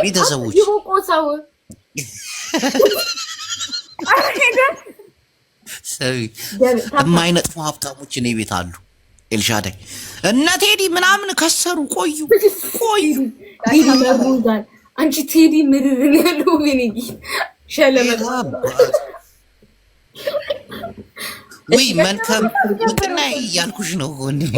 ቤተሰቦች ይቆሳው ሰው የማይነጥፉ ሀብታሞች እኔ ቤት አሉ። ኤልሻዳይ እነ ቴዲ ምናምን ከሰሩ ቆዩ። አንቺ ቴዲ ምርርን ያለው ወይኔ ሸለመታ ወይ መልካም እንትና ያልኩሽ ነው ወንድሜ።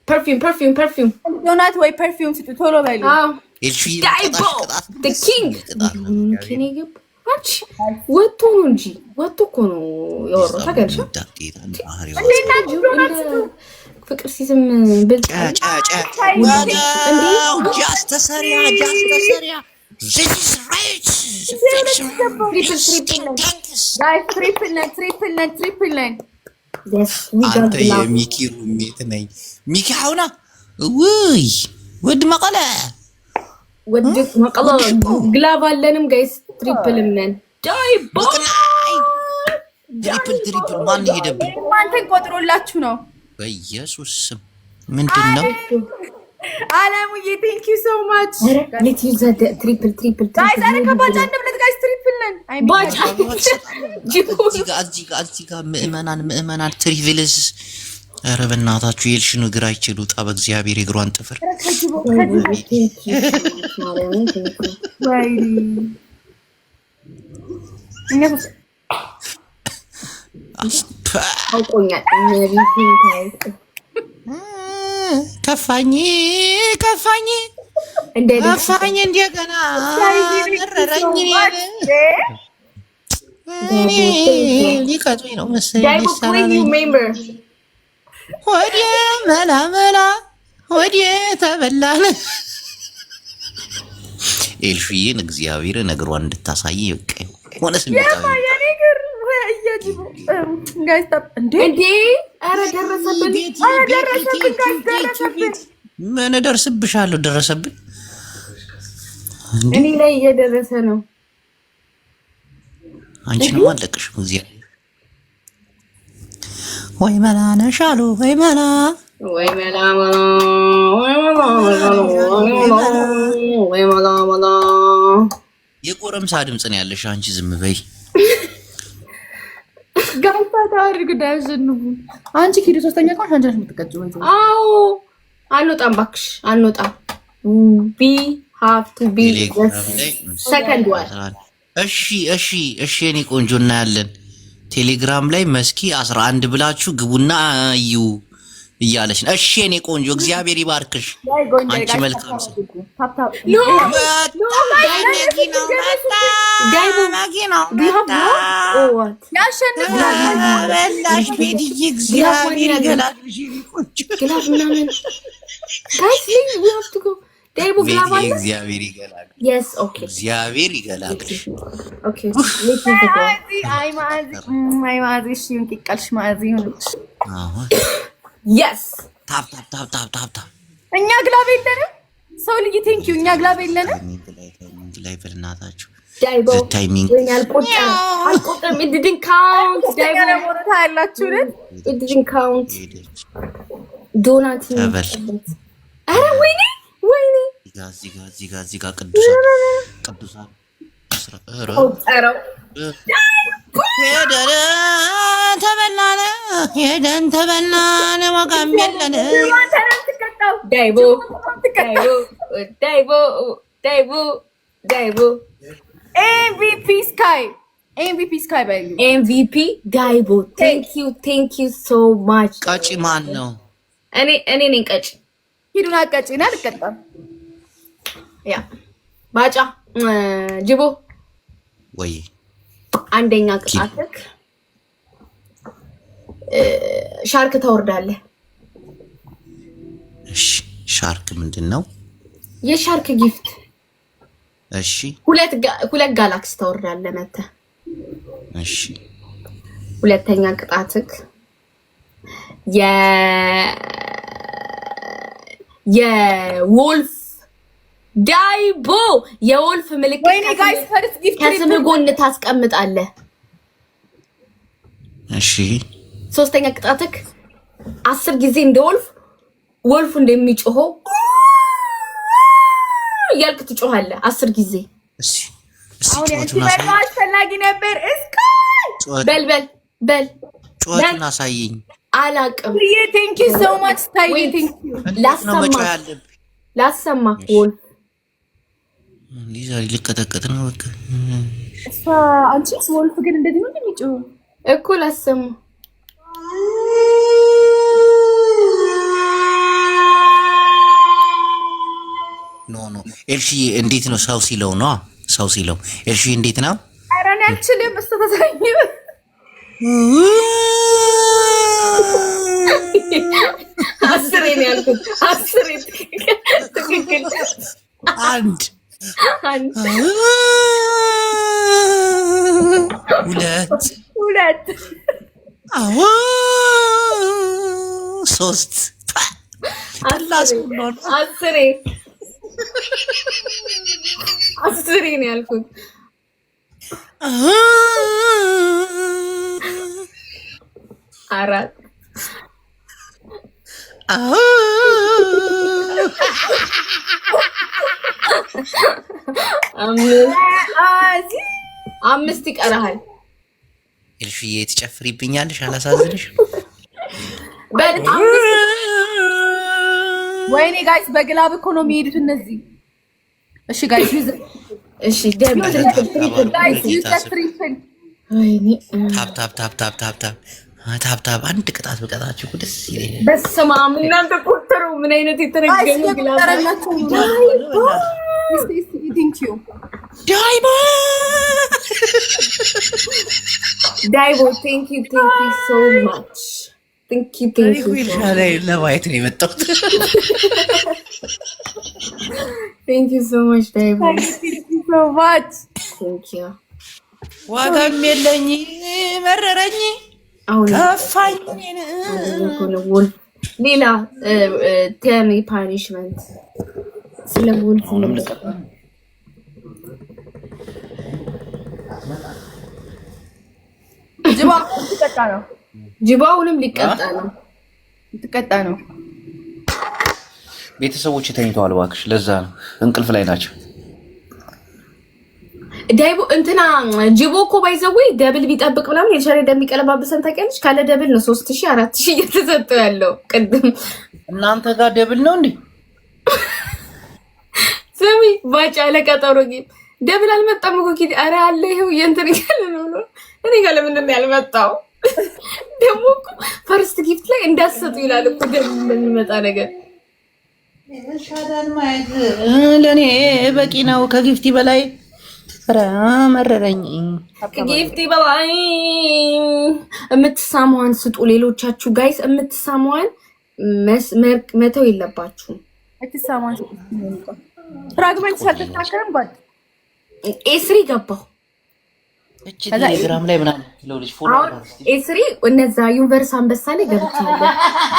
ፐርፊውም ዶናት ወይ ፐርፊውም ስጡ ቶሎ በሉ። ወጥቶ ነው እንጂ ወጥቶ እኮ ነው ያወራው። ታውቂያለሽ ፍቅር ሲዝም ብልጥ አንተ የሚኪ ሩሜት ነኝ። ሚኪ ሐውና ውይ ወድ መቀለ ግላቭ አለንም ጋይስ። ትሪፕልም ነን። ዳይቦ ትሪፕል ማን ሄደብን? ማንተን ቆጥሮላችሁ ነው። በኢየሱስ ስም ምንድነው? አለሙዬ ቴንክ ዩ ሶ ማች። ሌት ዩዝ ትሪፕል ጋይስ አረ ከባጫ እንደምለት ጋይስ ትሪፕል ነን። ባጫ እዚህ ጋር ምእመናን ትሪፕልስ። ኧረ በእናታችሁ የልሽኑ እግር አይችሉ ጣ በእግዚአብሔር እግሯን ጥፍር ከፋኝ እንደገና መረረኝ ሊቀጡኝ ነው መሰለኝ። ወዴ መላ ወዴ ተበላን። ኤልፍዬን እግዚአብሔር ነግሯን እንድታሳይ በቃ ሆነ ስሜታዊ ምን ደርስብሻለሁ? ደረሰብን እኔ ላይ እየደረሰ ነው። አንቺንም አለቅሽም እግዚአብሔር ወይ መላ ነሻሉ ወይ መላ የጎረምሳ ድምፅ ነው ያለሽ አንቺ። ዝም በይ ጋይታ ታርግ ዳዝንቡ አንቺ ኪዱ ሶስተኛ ቀን አንቺ ነሽ የምትቀጭው ወይ? አዎ አንወጣም እባክሽ አንወጣም። ቢ ሃቭ ቱ ቢ ሰከንድ ዋን። እሺ እኔ ቆንጆ እናያለን። ቴሌግራም ላይ መስኪ 11 ብላችሁ ግቡና እዩ እያለች ነው። እሺ እኔ ቆንጆ እግዚአብሔር ይባርክሽ። አንቺ መልካም ሰው እግዚአብሔር ይገላግልሽ። ታፕ እኛ ግላብ የለንም። ሰው ልጅ ቴንክ ዩ እኛ ግላብ የለንም። ላይ በእናታችሁ ታይሚንግ አልቆጥርም። it didn't count ያላችሁ it didn't count ዶናት አረ ወይኔ እዚህ ጋር ቅዱሳን ሄደን ተበላን ዋጋም የለን። ዳይቦ ኤምቪፒ ስካይ ባይ ኤምቪፒ ዳይቦ ቴንክ ዩ ሶ ማች። ቀጪ ማን ነው? እኔ ነኝ ቀጪ። ሂዱና ቀጪና ልቀጣም። ያ ባጫ ጅቦ ወይ አንደኛ ቅጣትክ ሻርክ ታወርዳለህ። እሺ ሻርክ ምንድነው? የሻርክ ጊፍት። እሺ ሁለት ጋላክሲ ታወርዳለህ መተህ። እሺ ሁለተኛ ቅጣትክ የወልፍ ዳይቦ የወልፍ ምልክት ከስም ጎን ታስቀምጣለህ። እሺ ሶስተኛ ቅጣትክ 10 ጊዜ እንደ ወልፍ እንደሚጮኸው እያልክ ትጮኻለህ 10 ጊዜ። አሁን ያንቺ አስፈላጊ ነበር። እስከ በል ጩኸቱን አሳየኝ። አላቅም። ቴንክ ዩ ሶ ማች ታዬ ቴንክ ዩ። ላሰማ ወልፍ ሊዛ ሊቀጠቀጥ ነው በቃ። እሷ አንቺስ ወልፍ ግን እንደዚህ ነው እንደሚጮህ እኮ ላሰማ። ኖ ኤልሺ እንዴት ነው ሰው ሲለው ነው ሰው ሲለው ኤልሺ እንዴት ነው? ኧረ እኔ አልችልም። እሱ ተሳኝ አስሬ ነው ያልኩት። አስሬ ትክክል። አንድ ሁለት ሶስት አስሬ ነው ያልኩት። አራት አምስት ይቀርሃል። ኤልሽዬ ትጨፍሪብኛለሽ? አላሳዝንሽ? ወይኔ ጋይስ በግላብ እኮ ነው የሚሄዱት እነዚህ። እሺ ጋይስ እሺ ታፕ አንድ ቅጣት ብቀጣችሁ ደስ ይለኛል። በስመ አብ እናንተ ቁጥሩ ምን አይነት የተረገመ ግላብ ዳይቦ ቴንክ ዩ ሶ ማች ቴንክ ዩ ለማየት ነው የመጣሁት። ቴንክ ዩ ሶ ማች ዳይቦ ዋጋም የለኝ መረረኝ ከፋኝ። ሌላ ቴሚ ፓኒሽመንት ስለ ወልፍ ጅባውንም ሊቀጣ ነው ትቀጣ ነው። ቤተሰቦች ተኝተዋል እባክሽ፣ ለዛ ነው እንቅልፍ ላይ ናቸው። ዳይቦ እንትና ጅቦ እኮ ባይዘው ደብል ቢጠብቅ ምናምን የሻለ እንደሚቀለባብሰን ታውቂያለሽ። ካለ ደብል ነው 3000 4000 እየተሰጠው ያለው። ቅድም እናንተ ጋር ደብል ነው እንዴ? ስሚ ባጫ ለቀጠሮ ግን ደብል አልመጣም እኮ ኪዲ። ኧረ አለ ይሄው የእንትን ይገል ነው። እኔ ጋር ለምንድን ነው ያልመጣው? ደግሞ እኮ ፈርስት ጊፍት ላይ እንዳሰጡ ይላል እኮ ደብል እንደሚመጣ ነገር። ሻዳን ማየት ለኔ በቂ ነው። ከጊፍቲ በላይ መረረኝ። ጊፍቲ በላይ የምትሳሙዋን ስጡ። ሌሎቻችሁ ጋይስ የምትሳሙዋን መተው የለባችሁም። እትሳሙዋን ስጡ። ፍራግመንት ሳትታከረም ጓድ ኤስሪ ገባሁ እቺ ቴሌግራም ላይ ምናምን ልጅ ፎሎ ኤስሪ እነዛ ዩኒቨርስ አንበሳ ላይ ገብቻለሁ።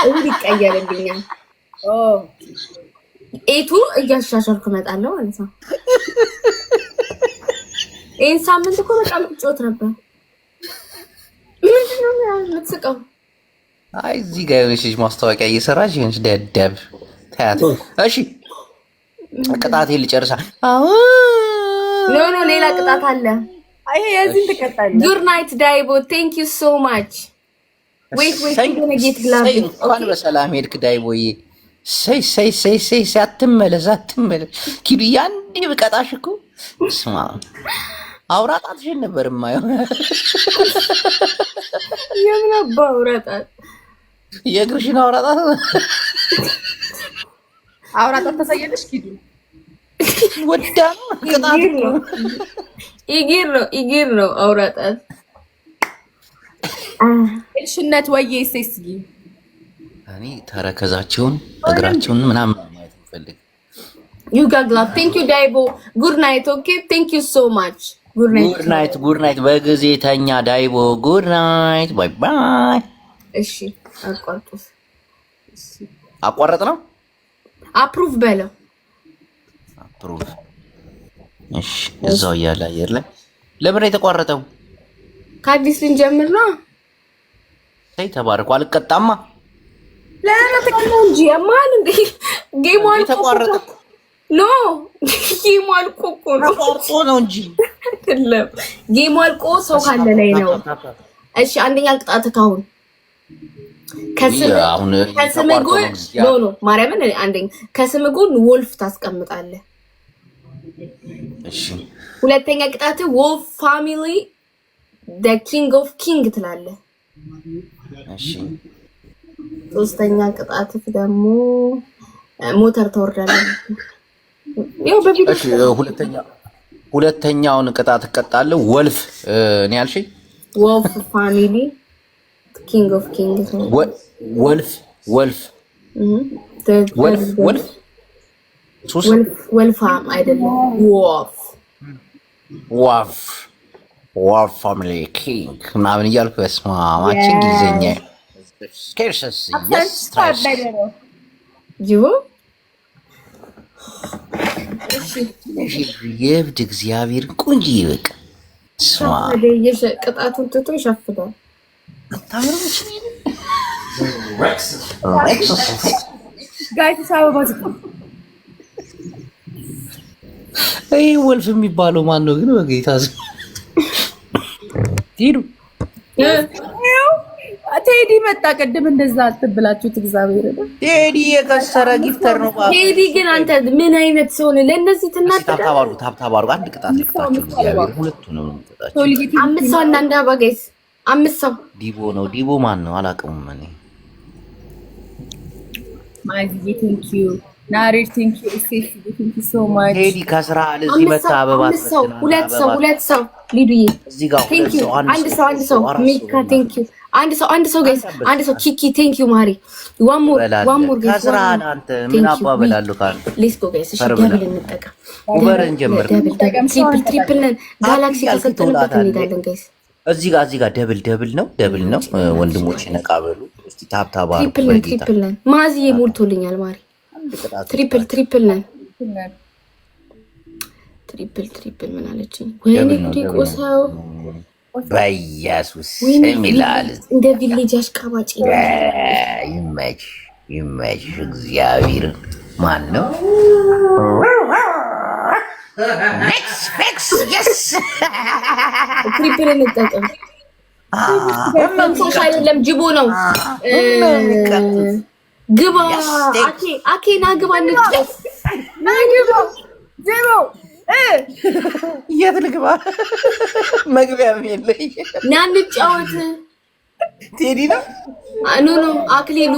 እሁድ ይቀየርልኛል። ኤቱ እያሻሻልኩ እመጣለሁ ማለት ነው። ይሄን ሳምንት እኮ በጣም ጮት ነበር። ምንድን ነው የምትስቀው? አይ እዚህ ጋር የሆነች ልጅ ማስታወቂያ እየሰራች ይሆንሽ ደደብ ታያት። እሺ ቅጣቴን ልጨርሳ። ኖ ሌላ ቅጣት አለ። ይሄ የዚህን ትቀጣለህ። ጉድ ናይት ዳይቦ ቴንክ ዩ ሶ ማች። ዌይት ጌት ግላቭ እንኳን በሰላም ሄድክ ዳይቦዬ። ሰይ አትመለስ። ኪዱ ያንዴ ብቀጣሽ እኮ ስማ አውራጣትሽን ነበር የማየው። የምን አባ አውራጣት? የእግርሽን አውራጣት ታሳያለሽ ኪዱ። ወዳ ኢጊር ነው አውራጣት። እልሽነት ወይዬ ሴስጊ እኔ ተረከዛቸውን እግራቸውን ምናምን ማየት ፈልግ። You got love. Thank you, Daibo. Good night, okay? Thank you so much. Good night. በጊዜ ተኛ ዳይቦ። Good night. Bye bye. እሺ አቋረጥ ነው። አፕሩቭ በለው። አፕሩቭ። እሺ እዛው እያለ አየር ላይ ለምን የተቋረጠው? ከአዲስ ልንጀምር ነው። ተይ ተባረኩ። አልቀጣማ ለምን እንጂ ማን እንዴ ጌሙ ተቋረጠ ኖ ጌሙ አልቆ እኮ ነው ተቋርጦ ነው እንጂ አይደለም። ጌሙ አልቆ ሰው ካለ ላይ ነው። እሺ አንደኛ ቅጣት ካሁን ከስም ጎን ኖ ማርያምን አንደኛ ከስም ጎን ወልፍ ታስቀምጣለህ። እሺ ሁለተኛ ቅጣት ወልፍ ፋሚሊ the king of king ትላለህ። እሺ ሶስተኛ ቅጣት ደግሞ ሞተር ተወርዳለህ። ያው በቪዲዮ ሁለተኛውን ቅጣት እቀጣለሁ። ወልፍ እኔ ያልሽኝ ወልፍ ፋሚሊ king of king ወልፍ ወልፋም አይደለም ዋፍ ፋሚሊ ኪንግ ምናምን እያልኩ በስማማችን እንግሊዝኛ ስኬርሰስ የብድ እግዚአብሔር ቆንጆ ይበቃ ቅጣቱን ትቶ ይሸፍዳል። ይህ ወልፍ የሚባለው ማን ነው ግን? በጌታ ሄዱ ቴዲ መጣ። ቅድም እንደዛ አትብላችሁት። እግዚአብሔር ቴዲ የከሰረ ጊፍተር ነው። ቴዲ ግን አንተ ምን አይነት ሰው ነህ? ለእነዚህ ትናደዳለህ። ታብታባሩ አንድ ቅጣት ልቅጣችሁ። እግዚአብሔር ሁለቱ ነው የምንቀጣቸው። 5 ሰው እና አንድ አበጋይስ 5 ሰው ዲቦ ነው። ዲቦ ማን ነው አላውቅም እኔ። ማይዚ ቴንክ ዩ ናሬት ቴንክ ዩ ኤስኤፍ ቴንክ ዩ ሶ ማች። ቴዲ ከስራ ለዚህ መጣ። አበባ ሁለት ሰው ሊዱዬ እዚህ ጋር ቴንክ ዩ አንድ ሰው ሚካ ቴንክ ዩ አንድ ሰው ጋይስ አንድ ሰው ኪኪ ቴንክ ዩ ማሪ ዋን ሞር ጋይስ ከስራ አንተ ምን አባበላለሁ ካንተ ሌትስ ጎ ጋይስ። እሺ ደብል እንጠቀም። ኡበርን ጀምር። ትሪፕል ነን ጋላክሲ ከሰጠንበት እንሄዳለን ጋይስ። እዚህ ጋር ደብል ነው ወንድሞች ነቃበሉ። እስቲ ታብታባ ትሪፕል ነን። ማዚዬ ሞልቶልኛል ማሪ ትሪፕል ነን። ትሪፕል ምን አለችኝ? ወይኔ ጉዴ ቆሰው በኢየሱስ ስም ይላል። እንደ ቪሌጅ አሽቃባጭ ይመች እግዚአብሔር ማን ነው? ትሪፕል እንጠቀም። ሶሻል አይደለም ጅቦ ነው። ግባ አኬና ግባ እንጫወት። የት ልግባ? መግቢያም የለኝ። ና እንጫወት። ቴዲ ነው ኖ አክሊሉ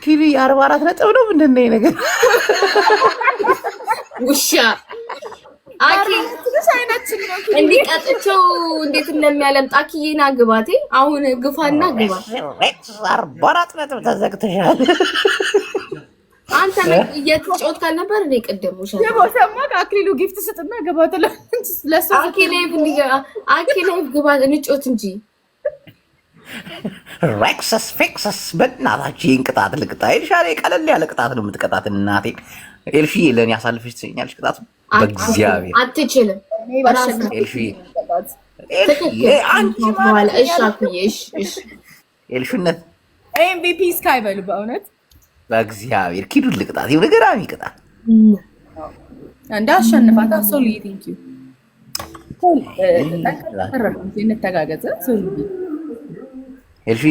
ቲቪ 44 ነጥብ ነው። ምንድን ነው ነገር ውሻ አኪ እንዲቀጥቸው እንዴት እንደሚያለምጥ አኪዬና ግባቴ አሁን ግፋና ግባ። 44 ነጥብ ተዘግተሻል። አንተ እየተጫወት ካልነበር እኔ ቅድም ውሻ ሰማ አክሊሉ ጊፍት ስጥና ግባ ለሱ አኪ ላይቭ ግባ እንጫወት እንጂ ሬክሰስ ፊክሰስ በእናታችሁ ይህን ቅጣት ልቅጣ ይልሻል። ቀለል ያለ ቅጣት ነው የምትቀጣት እናቴ። ኤልሺ ለእኔ አሳልፈሽ ትሰኛለሽ ቅጣቱ። በእግዚአብሔር አትችልም። ኤልሺ ኤልሹነት ኤምቪፒ እስካይበሉ በእውነት በእግዚአብሔር ኪዱን ልቅጣት። ይኸው ገራሚ ቅጣት እንዳሸንፋት ሶሊ ቴንክ ዩ እንተጋገዘ ሶሊ ኤልሺ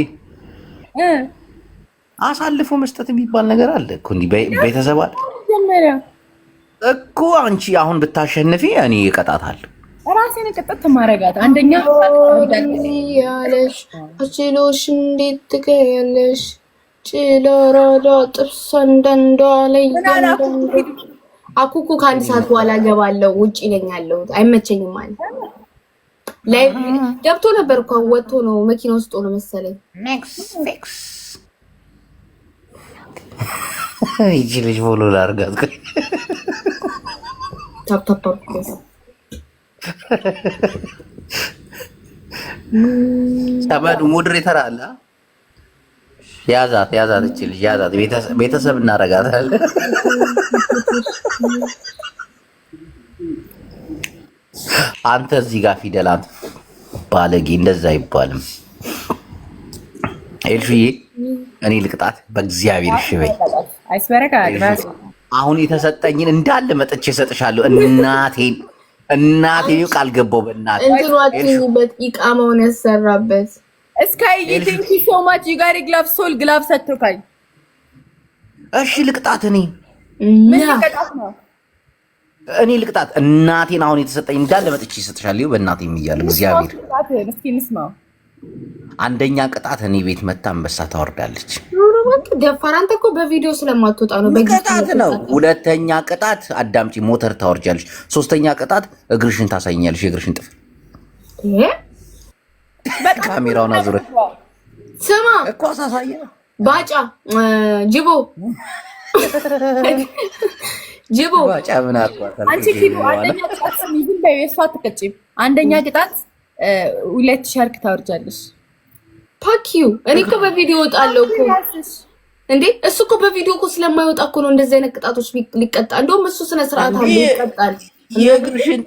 አሳልፎ መስጠት የሚባል ነገር አለ እኮ እንዲህ ቤተሰብ አለ እኮ። አንቺ አሁን ብታሸንፊ እኔ እቀጣታለሁ። ራሴን ቅጥት ማረጋት አንደኛ ያለሽ አችሎሽ እንዴት ትገያለሽ? ጭለራዳ ጥርስ እንደንዷ ላይ አኩኩ ከአንድ ሰዓት በኋላ ገባለሁ። ውጭ ይለኛለሁ። አይመቸኝም ማለት ላይ ገብቶ ነበር እኮ ወጥቶ ነው መኪና ውስጥ ሆኖ መሰለኝ። ኔክስት ፊክስ ይቺ ልጅ ፎሎ ላድርጋት። ታፕ ሰመዱ ሞዴሬተር አለ። ያዛት እቺ ልጅ ያዛት። ቤተሰብ እናደርጋታለን። አንተ እዚህ ጋር ፊደላት ባለጌ፣ እንደዛ አይባልም። ኤልሽዬ እኔ ልቅጣት በእግዚአብሔር እሺ በይ። አሁን የተሰጠኝን እንዳለ መጥቼ እሰጥሻለሁ። እናቴን ቃል ገባው በእናቴ እንትኗችሁበት ኢቃማውን ያሰራበት እስካይ ቴንክ ዩ ሶ ማች ዩ ጋሪ ግላቭ ሶል ግላቭ ሰጥቶካኝ። እሺ ልቅጣት። እኔ ምን ልቅጣት ነው? እኔ ልቅጣት እናቴን። አሁን የተሰጠኝ እንዳለ መጥቼ እሰጥሻለሁ በእናቴ የሚያለው እግዚአብሔር። እስኪ እንስማው። አንደኛ ቅጣት እኔ ቤት መታ አንበሳ ታወርዳለች። ደፋር አንተ እኮ በቪዲዮ ስለማትወጣ ነው። በቅጣት ነው። ሁለተኛ ቅጣት አዳምጪ፣ ሞተር ታወርጃለች። ሶስተኛ ቅጣት እግርሽን ታሳይኛለሽ። የእግርሽን ጥፍር ካሜራውን አዙረ ስማ እኮ አሳሳየ። ባጫ ጅቦ ጅቦ ባጫ ምን አጥቷታል? አንቺ ኪሎ አንደኛ ቅጣት ይሁን በየሷ አትቀጭም። አንደኛ ቅጣት 2 ሻርክ ታወርጃለሽ። ፓኪው እኔ እኮ በቪዲዮ ወጣለሁ እኮ እንዴ። እሱ እኮ በቪዲዮ እኮ ስለማይወጣ እኮ ነው እንደዚህ አይነት ቅጣቶች ሊቀጣ። እንደውም እሱ ስነ ስርዓት አለ ይቀጣል። የእግርሽን